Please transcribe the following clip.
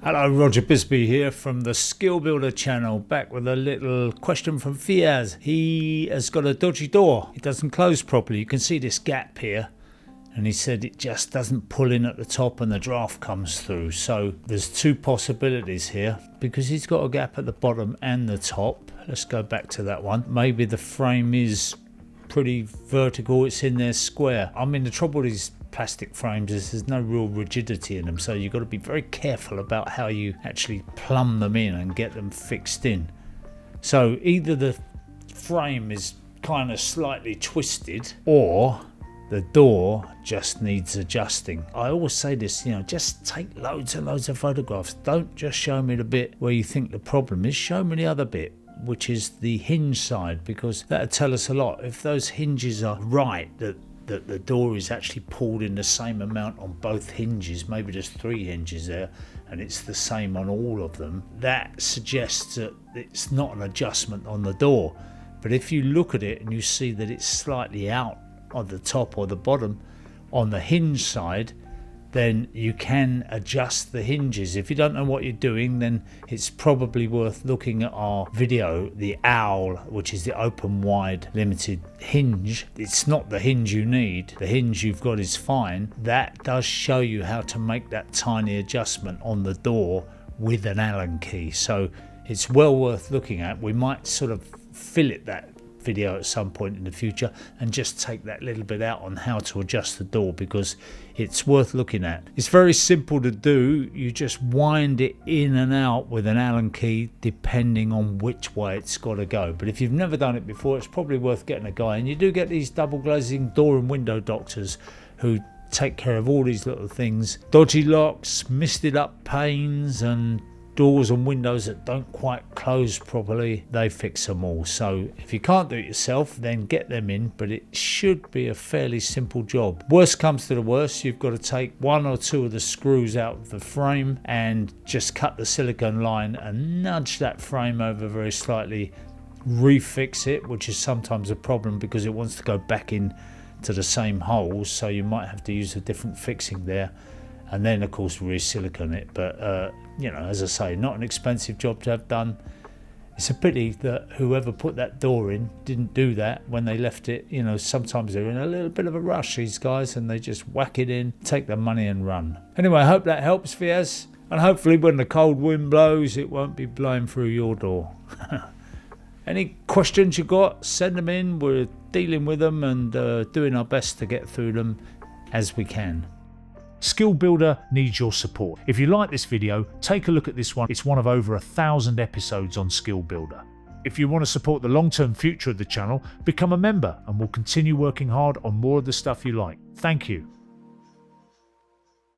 Hello, Roger Bisby here from the Skill Builder channel, back with a little question from Fiaz. He has got a dodgy door. It doesn't close properly. You can see this gap here, and he said it just doesn't pull in at the top and the draft comes through. So there's two possibilities here, because he's got a gap at the bottom and the top. Let's go back to that one. Maybe the frame is pretty vertical, it's in there square. I mean, the trouble with these plastic frames is there's no real rigidity in them, so you've got to be very careful about how you actually plumb them in and get them fixed in. So either the frame is kind of slightly twisted, or the door just needs adjusting. I always say this, just take loads and loads of photographs. Don't just show me the bit where you think the problem is, show me the other bit, which is the hinge side, because that'll tell us a lot. If those hinges are right, that the door is actually pulled in the same amount on both hinges, maybe there's 3 hinges there and it's the same on all of them, that suggests that it's not an adjustment on the door. But if you look at it and you see that it's slightly out on the top or the bottom on the hinge side, then you can adjust the hinges. If you don't know what you're doing, then it's probably worth looking at our video, the owl, which is the open wide limited hinge. It's not the hinge you need. The hinge you've got is fine. That does show you how to make that tiny adjustment on the door with an Allen key. So it's well worth looking at. We might sort of fillet that video at some point in the future and just take that little bit out on how to adjust the door, because it's worth looking at. It's very simple to do. You just wind it in and out with an Allen key depending on which way it's got to go. But if you've never done it before, it's probably worth getting a guy, and you do get these double glazing door and window doctors who take care of all these little things. Dodgy locks, misted up panes, and doors and windows that don't quite close properly, they fix them all. So if you can't do it yourself, then get them in, but it should be a fairly simple job. Worst comes to the worst, you've got to take 1 or 2 of the screws out of the frame and just cut the silicone line and nudge that frame over very slightly, refix it, which is sometimes a problem because it wants to go back in to the same holes, so you might have to use a different fixing there. And then of course re-silicone it. But as I say, not an expensive job to have done. It's a pity that whoever put that door in didn't do that when they left it. Sometimes they're in a little bit of a rush, these guys, and they just whack it in, take the money and run. Anyway, I hope that helps, Fiaz, and hopefully when the cold wind blows it won't be blowing through your door. Any questions you got, send them in. We're dealing with them and doing our best to get through them as we can. Skill Builder needs your support. If you like this video, take a look at this one. It's one of over 1,000 episodes on Skill Builder. If you want to support the long-term future of the channel, become a member and we'll continue working hard on more of the stuff you like. Thank you.